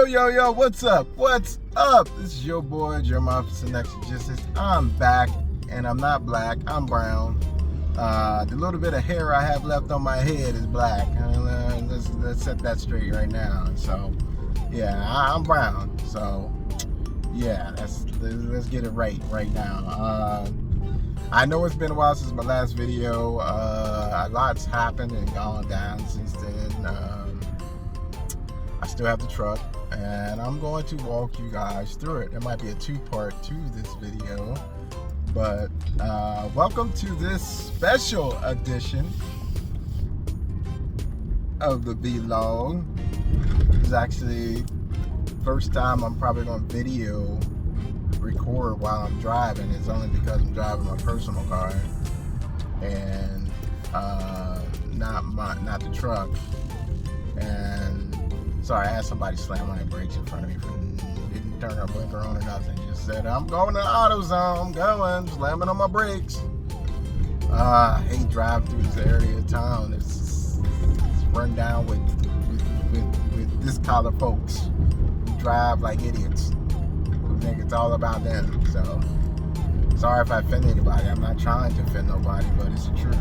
Yo, what's up? What's up? This is your boy, Jeremiah Exegesis. I'm back, and I'm not black, I'm brown. The little bit of hair I have left on my head is black. Let's set that straight right now. So, yeah, I'm brown. So, yeah, let's get it right now. I know it's been a while since my last video. A lot's happened and gone down since then. I still have the truck, and I'm going to walk you guys through it. There might be a two-part to this video, but welcome to this special edition of the vlog. This is actually the first time I'm probably going to video record while I'm driving. It's only because I'm driving my personal car and not the truck. And sorry, I had somebody slam on their brakes in front of me. Didn't turn our blinker on or nothing. Just said, I'm going to AutoZone. I'm going, slamming on my brakes. I hate driving through this area of town. It's run down with this color folks who drive like idiots, who think it's all about them. So, sorry if I offend anybody. I'm not trying to offend nobody, but it's the truth.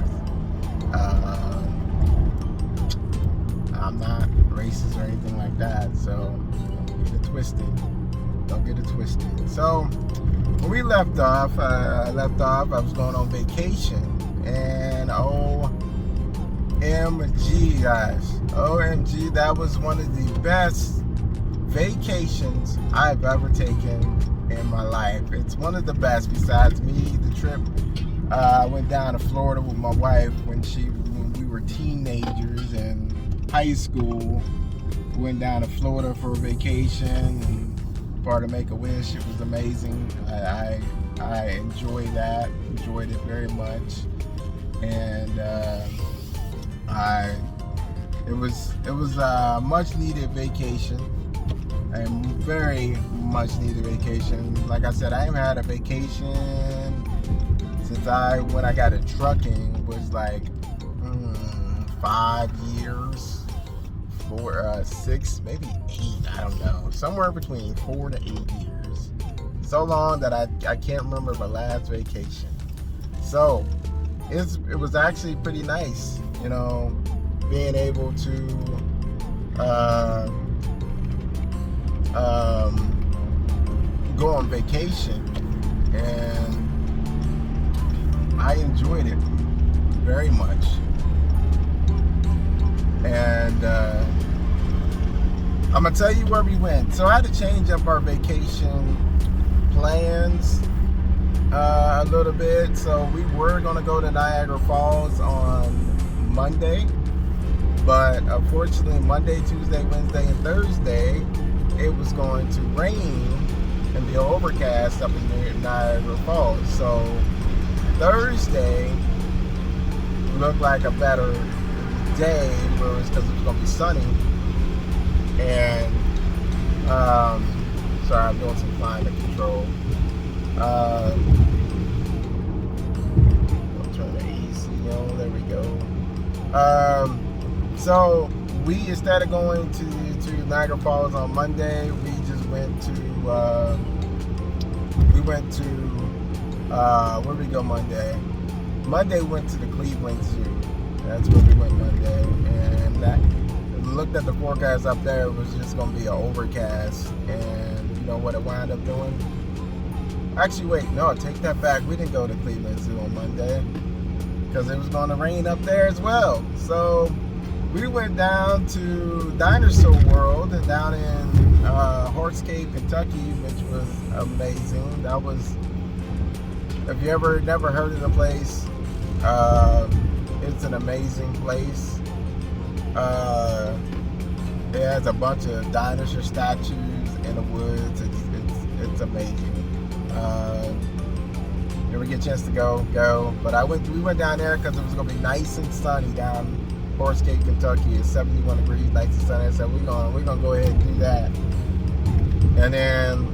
I'm not racist or anything like that, so don't get it twisted. So when we left off, I was going on vacation, and OMG guys, OMG, that was one of the best vacations I've ever taken in my life. It's one of the best. Besides me, the trip I went down to Florida with my wife when we were teenagers and high school. We went down to Florida for a vacation and part of Make-A-Wish. It was amazing. I enjoyed it very much, and it was a much needed vacation, a very much needed vacation. Like I said, I haven't had a vacation since when I got into trucking was like 5 years. 6, maybe 8, I don't know, somewhere between 4 to 8 years. So long that I can't remember my last vacation. So it was actually pretty nice, you know, being able to go on vacation, and I enjoyed it very much. And I'm gonna tell you where we went. So I had to change up our vacation plans a little bit. So we were gonna go to Niagara Falls on Monday, but unfortunately Monday, Tuesday, Wednesday, and Thursday it was going to rain and be overcast up in Niagara Falls. So Thursday looked like a better day because it was gonna be sunny. And sorry, I'm doing some climate control. I'll turn the AC on. There we go. So we, instead of going to Niagara Falls on Monday, we just went to where did we go Monday? Monday we went to the Cleveland Zoo. That's where we went Monday, and that looked at the forecast up there. It was just going to be an overcast, and you know what it wound up doing? Actually, wait, no, take that back. We didn't go to Cleveland Zoo on Monday because it was going to rain up there as well. So we went down to Dinosaur World and down in Horse Cave, Kentucky, which was amazing. That was, if you never heard of the place, it's an amazing place. It has a bunch of dinosaur statues in the woods. It's amazing. If you ever get a chance to go. But we went down there because it was gonna be nice and sunny down Horse Cave, Kentucky. It's 71 degrees, nice and sunny. I said we're gonna go ahead and do that. And then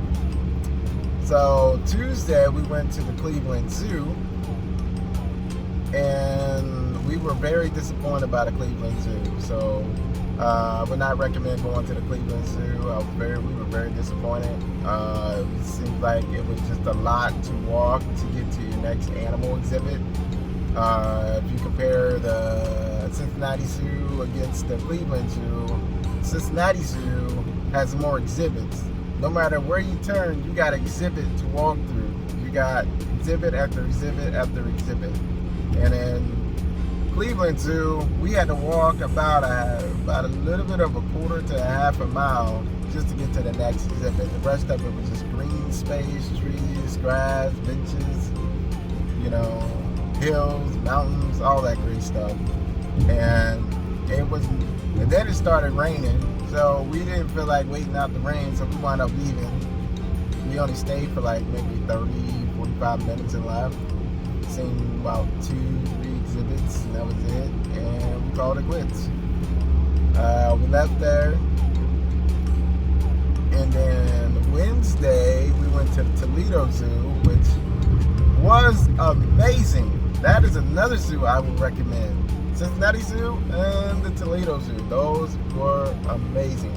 so Tuesday we went to the Cleveland Zoo, and we were very disappointed by the Cleveland Zoo. So I would not recommend going to the Cleveland Zoo. We were very disappointed. It seemed like it was just a lot to walk to get to your next animal exhibit. If you compare the Cincinnati Zoo against the Cleveland Zoo, Cincinnati Zoo has more exhibits. No matter where you turn, you got exhibit to walk through. You got exhibit after exhibit after exhibit. And in Cleveland Zoo, we had to walk about a little bit of a quarter to a half a mile just to get to the next exhibit. The rest of it was just green space, trees, grass, benches, hills, mountains, all that great stuff. And then it started raining, so we didn't feel like waiting out the rain, so we wound up leaving. We only stayed for like maybe 30, 45 minutes and left. Seen about 2, 3 exhibits, and that was it, and we called it quits. We left there, and then Wednesday we went to the Toledo Zoo, which was amazing. That is another zoo I would recommend. Cincinnati Zoo and the Toledo Zoo. Those were amazing.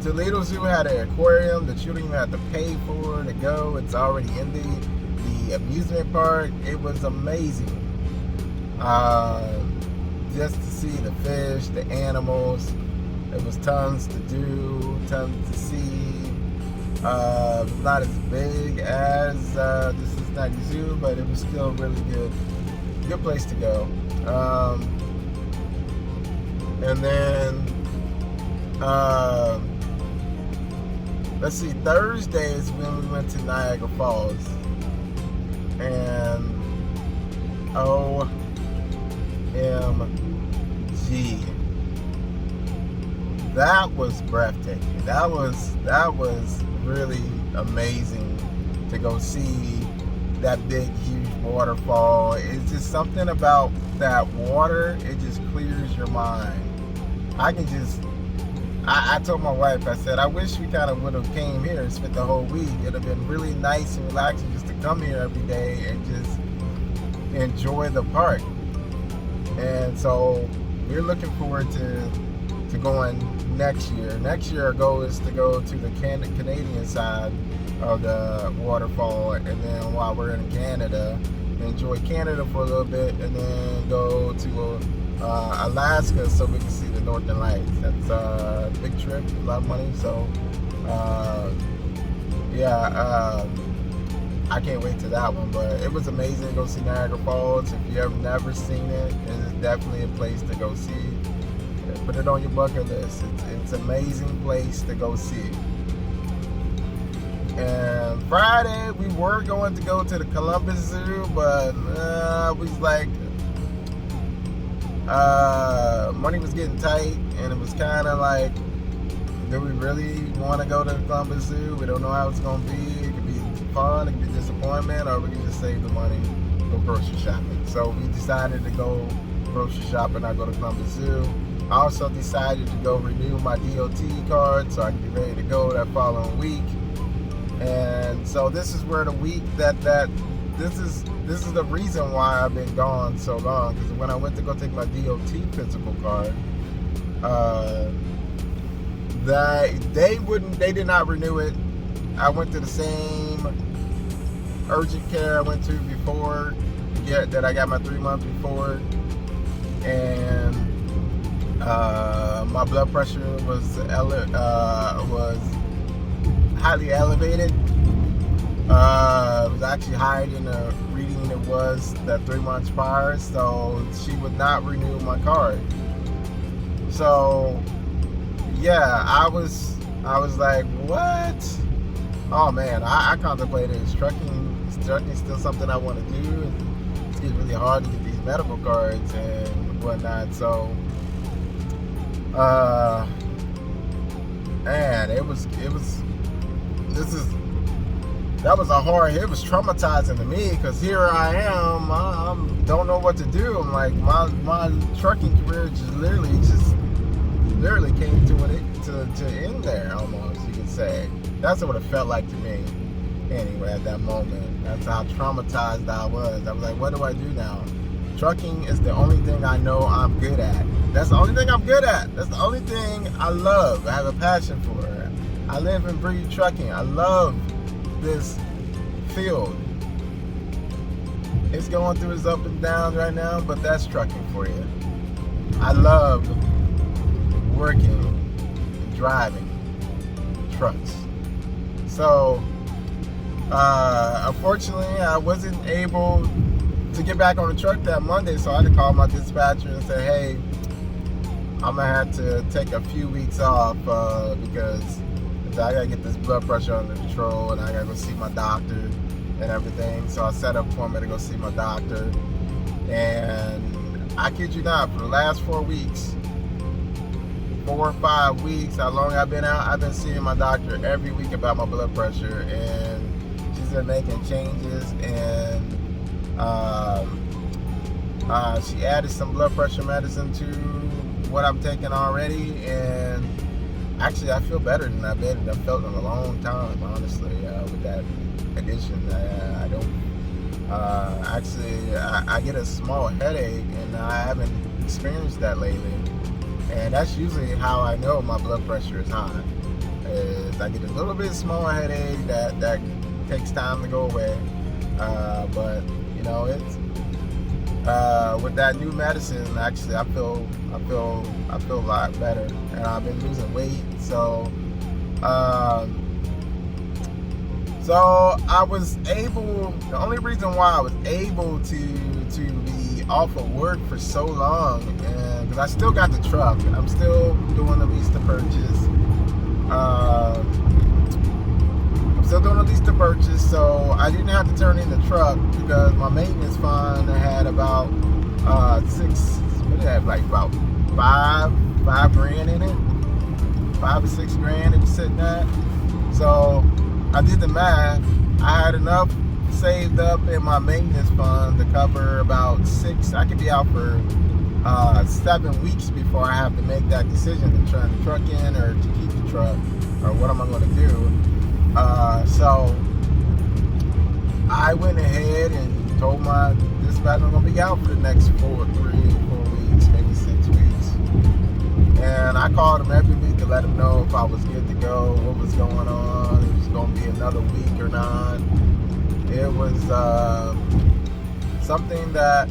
Toledo Zoo had an aquarium that you don't even have to pay for to go. It's already in the amusement park. It was amazing. Just to see the fish, the animals. There was tons to do, tons to see. Not as big as the Cincinnati Zoo, but it was still really good place to go. And then let's see, Thursday is when we went to Niagara Falls, and OMG, that was breathtaking. That was really amazing to go see that big, huge waterfall. It's just something about that water. It just clears your mind. I told my wife, I said, I wish we kind of would have came here and spent the whole week. It would have been really nice and relaxing just to come here every day and just enjoy the park. And so we're looking forward to going next year. Next year our goal is to go to the Canadian side of the waterfall, and then while we're in Canada, enjoy Canada for a little bit, and then go to Alaska so we can see the Northern Lights. That's a big trip, a lot of money, so I can't wait to that one. But it was amazing to go see Niagara Falls. If you have never seen it, it's definitely a place to go see. Put it on your bucket list. It's an amazing place to go see. And Friday we were going to go to the Columbus Zoo, but we was like, money was getting tight, and it was kind of like, do we really want to go to the Columbus Zoo? We don't know how it's going to be. It could be fun, it could be disappointment, or we can just save the money, go grocery shopping. So we decided to go grocery shopping, not go to Columbus Zoo. I also decided to go renew my DOT card so I can be ready to go that following week. And so this is where the week this is the reason why I've been gone so long, because when I went to go take my DOT physical card, they did not renew it. I went to the same urgent care I went to before, that I got my 3 months before, and my blood pressure was highly elevated. It was actually higher than the reading it was that 3 months prior, so she would not renew my card. So yeah, I was like, what? Oh man, I contemplated trucking still something I want to do. It's getting really hard to get these medical cards and whatnot. So man, it was traumatizing to me, because here I am, I don't know what to do. I'm like, my trucking career just literally came to end there, almost, you could say. That's what it felt like to me anyway at that moment. That's how traumatized I was. I was like, what do I do now? Trucking is the only thing I know I'm good at. That's the only thing I'm good at. That's the only thing I love. I have a passion for it. I live and breathe trucking. I love this field. It's going through its up and downs right now, but that's trucking for you. I love working, driving trucks. So, unfortunately, I wasn't able to get back on the truck that Monday, so I had to call my dispatcher and say, hey, I'm gonna have to take a few weeks off because I gotta get this blood pressure under control and I gotta go see my doctor and everything. So I set up an appointment to go see my doctor, and I kid you not, for the last 4 weeks, 4 or 5 weeks, how long I've been out, I've been seeing my doctor every week about my blood pressure, and she's been making changes, and she added some blood pressure medicine to what I'm taking already, and actually I feel better than I've felt in a long time, honestly, with that addition. I don't, I get a small headache, and I haven't experienced that lately, and that's usually how I know my blood pressure is high. Is I get a little bit small headache that takes time to go away, but you know, it's with that new medicine, actually I feel a lot better, and I've been losing weight. So I was able. The only reason why I was able to be off of work for so long, and because I still got the truck, I'm still doing the lease to purchase. Still doing a lease to purchase, so I didn't have to turn in the truck because my maintenance fund had about about five grand in it, 5 or 6 grand it was sitting at. So I did the math. I had enough saved up in my maintenance fund to cover about 6. I could be out for 7 weeks before I have to make that decision to turn the truck in or to keep the truck, or what am I going to do. So I went ahead and told my dispatcher I'm going to be out for the next 3 or 4 weeks, maybe 6 weeks. And I called him every week to let him know if I was good to go, what was going on, if it was going to be another week or not. It was something that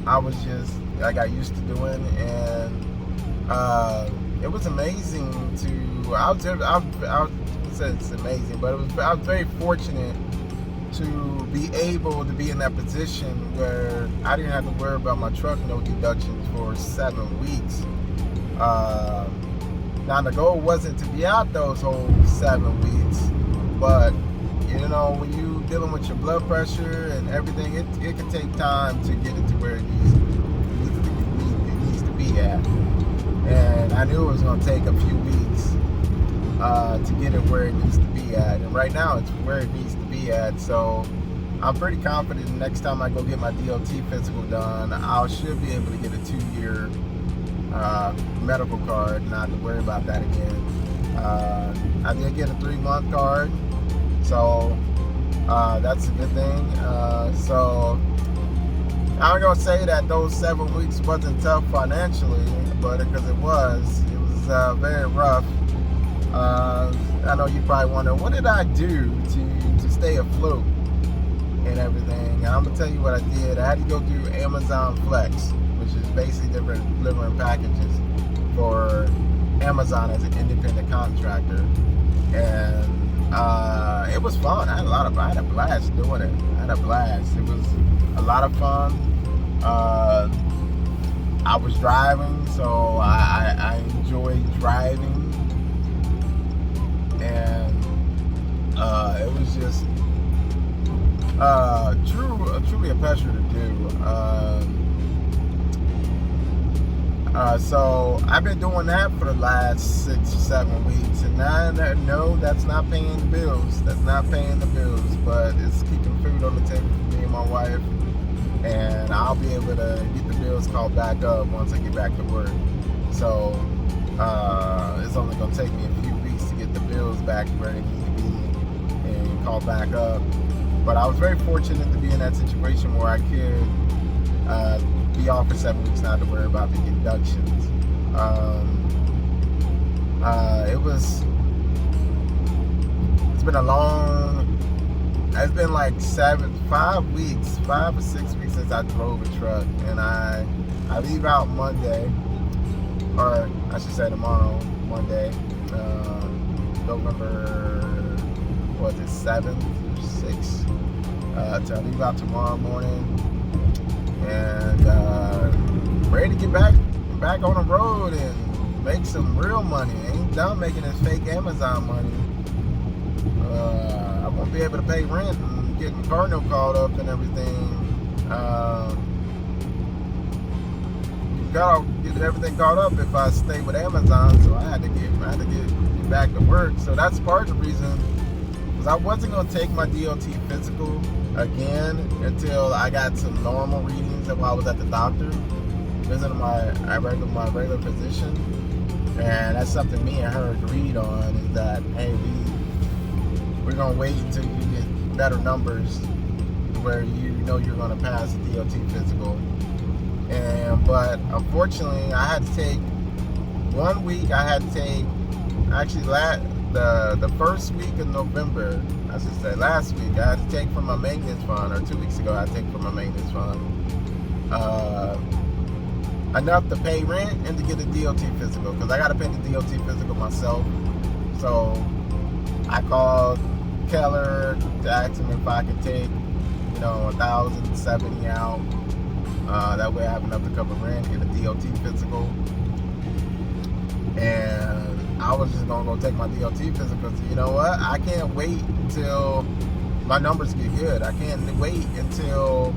I got used to doing, and it was amazing I said it's amazing, but I was very fortunate to be able to be in that position where I didn't have to worry about my truck no deductions for 7 weeks. Now the goal wasn't to be out those whole 7 weeks, but you know, when you dealing with your blood pressure and everything, it can take time to get it to where it needs to be at. And I knew it was going to take a few weeks to get it where it needs to be at, and right now it's where it needs to be at. So I'm pretty confident the next time I go get my DOT physical done, I should be able to get a 2-year medical card, not to worry about that again. I did get a 3-month card, so that's a good thing. So I'm gonna say that those 7 weeks wasn't tough financially, but because it was very rough. I know you probably wonder, what did I do to stay afloat and everything? And I'm gonna tell you what I did. I had to go through Amazon Flex, which is basically delivering packages for Amazon as an independent contractor, and it was fun. I had a blast doing it. I had a blast. It was a lot of fun. I was driving, so I enjoyed driving. And it was just truly a pleasure to do. So I've been doing that for the last 6 or 7 weeks, and I know that's not paying the bills. That's not paying the bills, but it's keeping food on the table for me and my wife, and I'll be able to get the bills called back up once I get back to work. So it's only going to take me a few weeks to get the bills back where they need to be and call back up. But I was very fortunate to be in that situation where I could be off for 7 weeks, not to worry about the deductions. It's been a long, it's been like 5 or 6 weeks since I drove a truck, and I leave out Monday, or I should say tomorrow, Monday, November, what is it, 7th or 6th, so I leave out tomorrow morning, and ready to get back on the road and make some real money. Ain't done making this fake Amazon money. I won't be able to pay rent and getting car note called up and everything. Got everything caught up if I stay with Amazon, so I had to get back to work. So that's part of the reason, because I wasn't gonna take my DOT physical again until I got some normal readings while I was at the doctor visiting my regular physician. And that's something me and her agreed on, is that, hey, we're gonna wait until you get better numbers where you know you're gonna pass the DOT physical. But unfortunately, I had to take 1 week. I had to take, actually, the first week of November, I should say, last week, I had to take from my maintenance fund, or 2 weeks ago, I take from my maintenance fund enough to pay rent and to get a DOT physical, because I got to pay the DOT physical myself. So I called Keller to ask him if I could take, $1,070 out. That way I have enough to cover rent, get a DOT physical. And I was just gonna go take my DOT physical, because you know what? I can't wait until my numbers get good. I can't wait until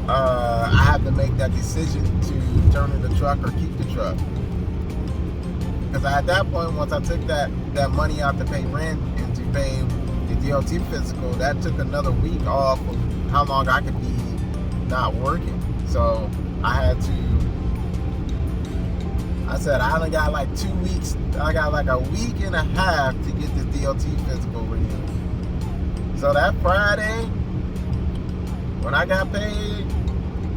I have to make that decision to turn in the truck or keep the truck. Because at that point, once I took that money out to pay rent and to pay the DOT physical, that took another week off of how long I could be not working. So I said I only got like 2 weeks. I got like a week and a half to get this DOT physical ready. So that Friday, when I got paid,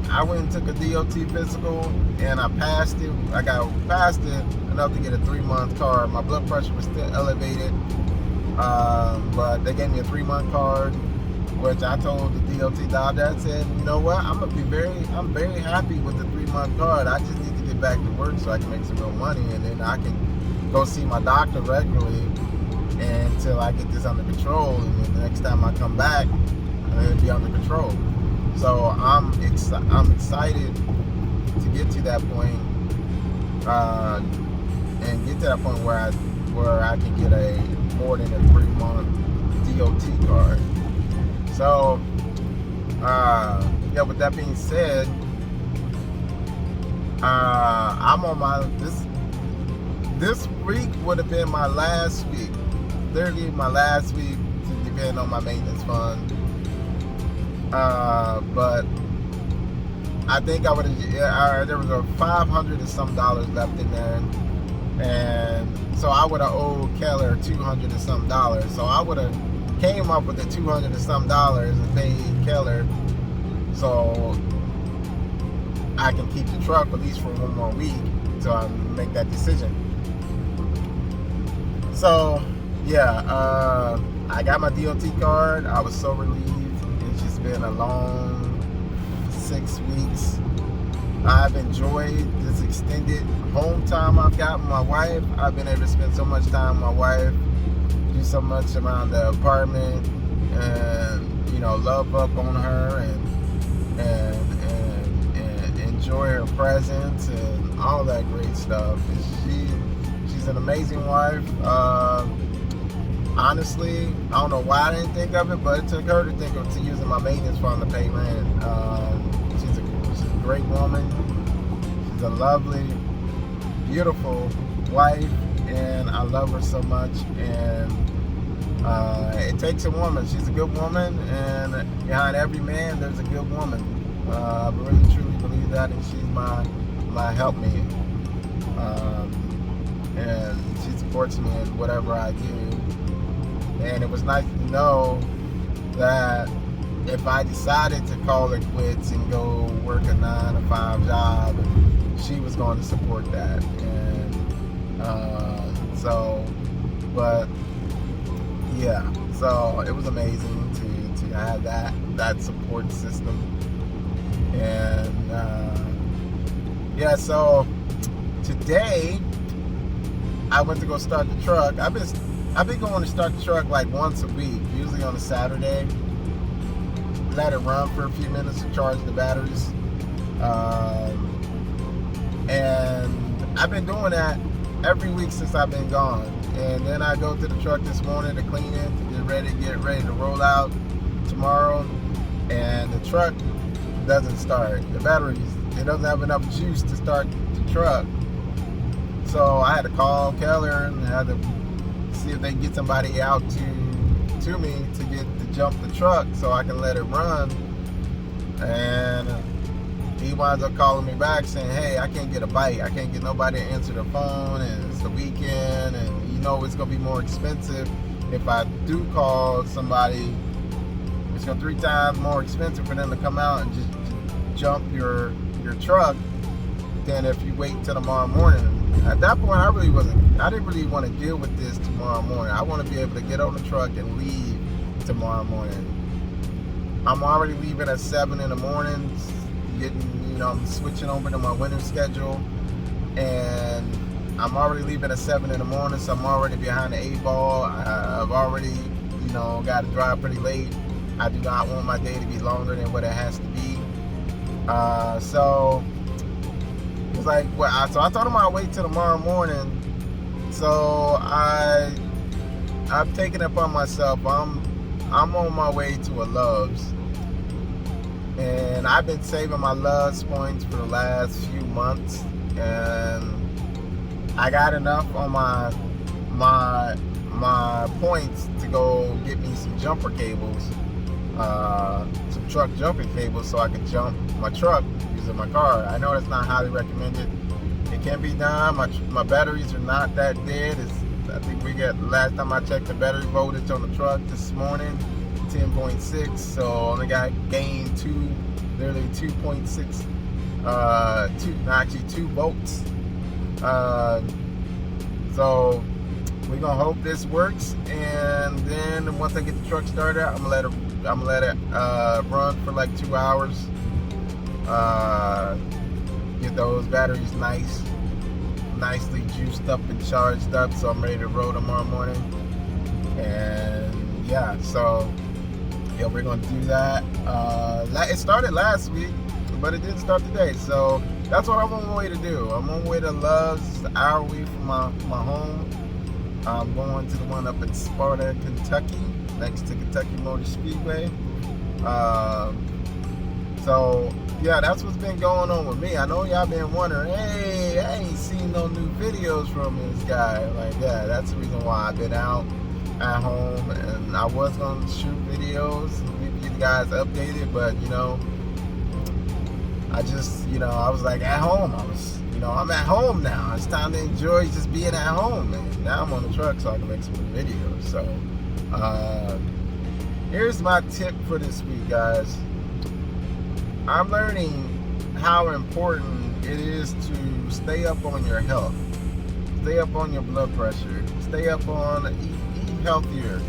I went and took a DOT physical, and I passed it. I got past it enough to get a 3-month card. My blood pressure was still elevated, but they gave me a 3-month card, which I told the DOT doctor, I said, you know what, I'm very happy with the 3-month card. I just need to get back to work so I can make some real money, and then I can go see my doctor regularly until I get this under control, and then the next time I come back, it'll be under control. So I'm excited to get to that point, and get to that point where I can get a more than a 3-month DOT card. So, with that being said, I'm on this week would have been my last week, literally my last week to depend on my maintenance fund. But I think I would have, there was a $500 and some left in there, and so I would have owed Keller $200 and some. So I would have came up with the $200 and some and paid Keller, so I can keep the truck at least for 1 more week until I make that decision. So I got my DOT card. I was so relieved. It's just been a long 6 weeks. I've enjoyed this extended home time I've got with my wife. I've been able to spend so much time with my wife, do so much around the apartment, and love up on her and enjoy her presence and all that great stuff. She's an amazing wife. Honestly, I don't know why I didn't think of it, but it took her to think of using my maintenance fund to pay rent. She's a great woman. She's a lovely, beautiful wife, and I love her so much. And it takes a woman. She's a good woman, and behind every man, there's a good woman. I really truly believe that, and she's my helpmate. And she supports me in whatever I do. And it was nice to know that if I decided to call it quits and go work a 9 to 9-to-5 job. And she was going to support that. And but yeah, so it was amazing to have that support system. And yeah, so today I went to go start the truck. I've been going to start the truck like once a week, usually on a Saturday. Let it run for a few minutes to charge the batteries. And I've been doing that every week since I've been gone. And then I go to the truck this morning to clean it, to get ready to roll out tomorrow. And the truck doesn't start. The batteries, it doesn't have enough juice to start the truck. So I had to call Keller and I had to see if they can get somebody out to me to jump the truck so I can let it run. And he winds up calling me back saying, hey, I can't get a bite. I can't get nobody to answer the phone, and it's the weekend, and you know it's gonna be more expensive if I do call somebody. It's gonna 3 times more expensive for them to come out and just jump your truck than if you wait till tomorrow morning. At that point, I didn't really want to deal with this tomorrow morning. I want to be able to get on the truck and leave tomorrow morning. I'm already leaving at 7 in the morning, I'm switching over to my winter schedule, and I'm already leaving at 7 in the morning, so I'm already behind the 8 ball. I've already, got to drive pretty late. I do not want my day to be longer than what it has to be. So it's like, so I told him I'll wait till tomorrow morning. So I've taken it upon myself. I'm on my way to a Love's, and I've been saving my Love's points for the last few months, and I got enough on my points to go get me some jumper cables, some truck jumping cables, so I can jump my truck using my car. I know that's not highly recommended. It can be done. My batteries are not that dead. I think last time I checked the battery voltage on the truck this morning, 10.6. So only got gained nearly 2.6, 2 volts. So we're gonna hope this works, and then once I get the truck started, I'm gonna let it run for like 2 hours. Get those batteries nicely juiced up and charged up, so I'm ready to roll tomorrow morning. And yeah, so yeah, we're gonna do that. It started last week, but it didn't start today, so that's what I'm on my way to do. I'm on my way to Love's, an hour away from my home. I'm going to the one up in Sparta, Kentucky, next to Kentucky Motor Speedway. So yeah, that's what's been going on with me. I know y'all been wondering, hey, I ain't seen no new videos from this guy. Like, yeah, that's the reason why I've been out at home, and I was gonna shoot videos and keep you guys updated, but I just, I was like at home. I'm at home now. It's time to enjoy just being at home, and now I'm on the truck so I can make some videos. So here's my tip for this week, guys. I'm learning how important it is to stay up on your health, stay up on your blood pressure, stay up on eat healthier,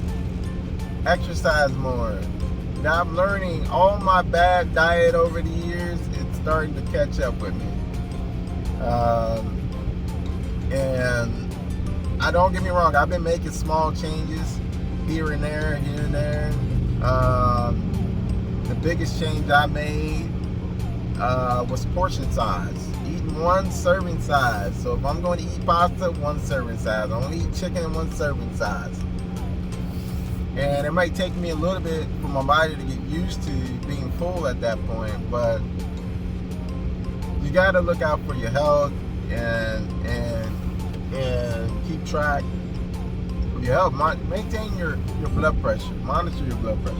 exercise more. Now I'm learning all my bad diet over the years. It's starting to catch up with me. And I don't get me wrong, I've been making small changes here and there. The biggest change I made was portion size. Eating 1 serving size. So if I'm going to eat pasta, 1 serving size. I only eat chicken, 1 serving size. And it might take me a little bit for my body to get used to being full at that point, but you got to look out for your health and keep track of your health. Maintain your blood pressure. Monitor your blood pressure.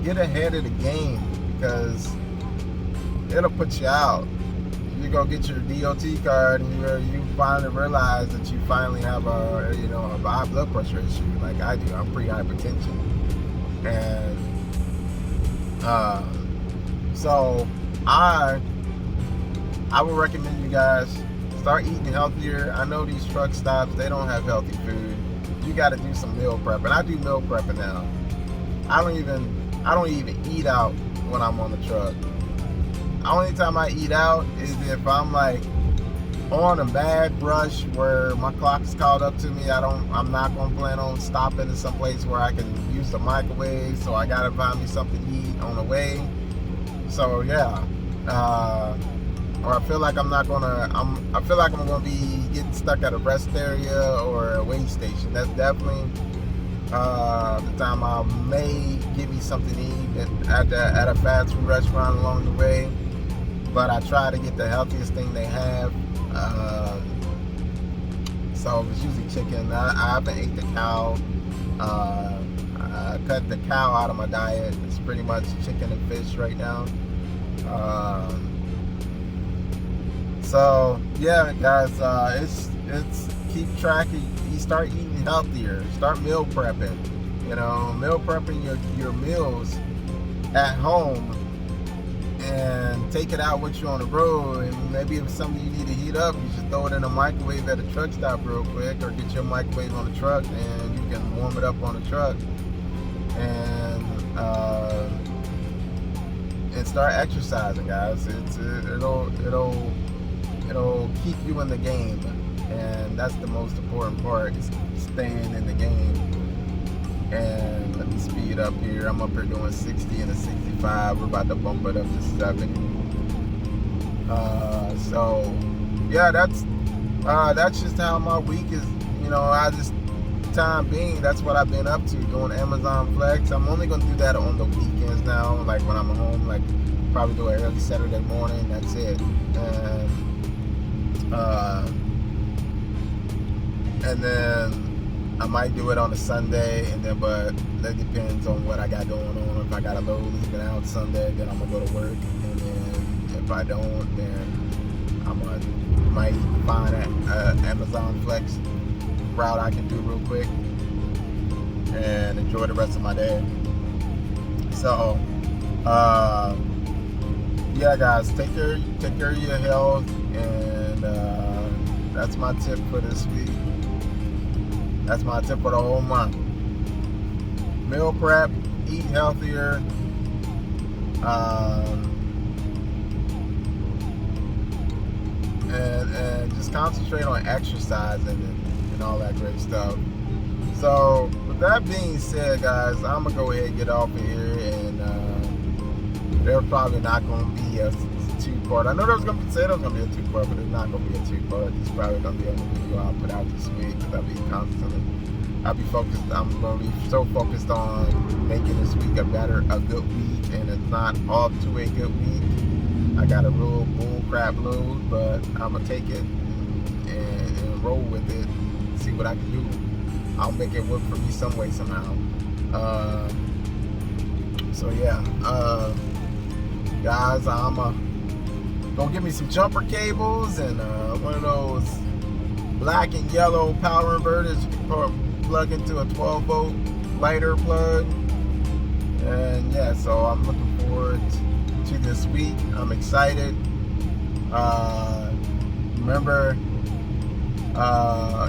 Get ahead of the game, because it'll put you out. You go get your DOT card and you finally realize that you finally have a high blood pressure issue like I do. I'm pre-hypertension, and so I I would recommend you guys start eating healthier. I know these truck stops, they don't have healthy food. You got to do some meal prepping. I do meal prepping now. I don't even eat out when I'm on the truck. The only time I eat out is if I'm like on a bad rush where my clock is caught up to me. I'm not gonna plan on stopping at some place where I can use the microwave, so I gotta find me something to eat on the way. So yeah, or I feel like I'm gonna be getting stuck at a rest area or a weigh station. That's definitely the time I may give me something to eat at a fast food restaurant along the way. But I try to get the healthiest thing they have. So it's usually chicken. I haven't ate the cow. I cut the cow out of my diet. It's pretty much chicken and fish right now. So yeah, guys, it's keep track. You start eating healthier. Start meal prepping. Meal prepping your meals at home. And take it out with you on the road, and maybe if it's something you need to heat up, you just throw it in a microwave at a truck stop real quick, or get your microwave on the truck and you can warm it up on the truck, and start exercising, guys. It'll keep you in the game, and that's the most important part, is staying in the game. And let me speed up here. I'm up here doing 60 and a 65. We're about to bump it up to 70. So yeah, that's just how my week is. Time being, that's what I've been up to, doing Amazon Flex. I'm only gonna do that on the weekends now, like when I'm home, like probably do it early Saturday morning. That's it. And then I might do it on a Sunday, but that depends on what I got going on. If I got a load leaving out Sunday, then I'm gonna go to work, and then if I don't, then might find an Amazon Flex route I can do real quick and enjoy the rest of my day. So, yeah, guys, take care of your health, and that's my tip for this week. That's my tip for the whole month. Meal prep, eat healthier, and just concentrate on exercising and all that great stuff. So with that being said, guys, I'm gonna go ahead and get off of here, and they're probably not gonna be a two-part. I know there was gonna be a two-part, but it's not gonna be a two-part. It's probably gonna be a video I'll put out this week, because I'm gonna be so focused on making this week a good week, and it's not off to a good week. I got a real bull crap load, but I'm gonna take it and roll with it, see what I can do. I'll make it work for me some way, somehow. So yeah, guys, I'm gonna get me some jumper cables and one of those black and yellow power inverters you can plug into a 12-volt lighter plug. And yeah, so I'm looking forward to this week. I'm excited. Remember,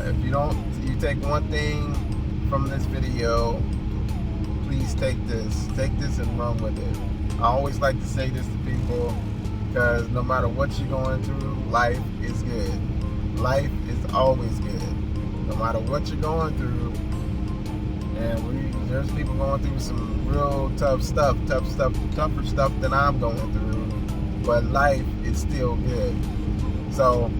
if you take one thing from this video, please take this and run with it. I always like to say this to people, because no matter what you're going through, life is good. Life is always good, no matter what you're going through. And there's people going through some real tougher stuff than I'm going through, but life is still good. So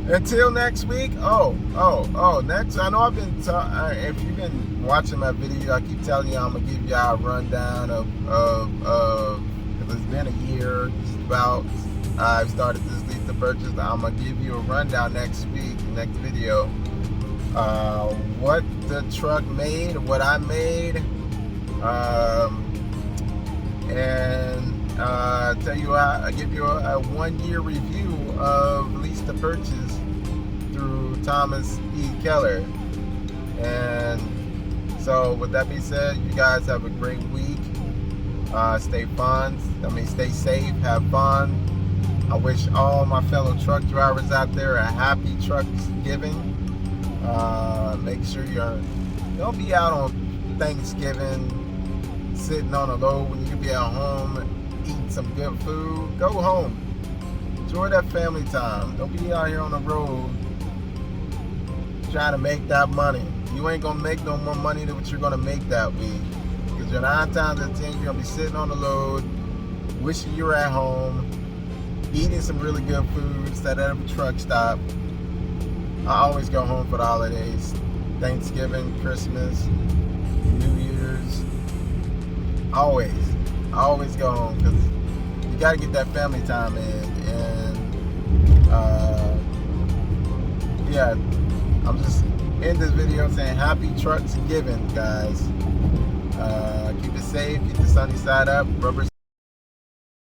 until next week. Next, I know if you've been watching my video, I keep telling you I'm gonna give y'all a rundown of because it's been a year just about I've started this lease to purchase. I'm gonna give you a rundown next video, what the truck made, what I made, and I give you a 1-year review of lease to purchase through Thomas E. Keller. And so with that being said, you guys have a great week. Stay safe, have fun, I wish all my fellow truck drivers out there a happy Trucksgiving. Make sure don't be out on Thanksgiving sitting on a load when you can be at home eating some good food. Go home. Enjoy that family time. Don't be out here on the road trying to make that money. You ain't gonna make no more money than what you're gonna make that week. Because you're 9 times out of 10, you're gonna be sitting on the load, wishing you were at home, eating some really good food instead of a truck stop. I always go home for the holidays. Thanksgiving, Christmas, New Year's. Always. I always go home because you gotta get that family time in. And yeah, I'm just in this video saying happy Trucksgiving, guys. Keep it safe, keep the sunny side up, rubber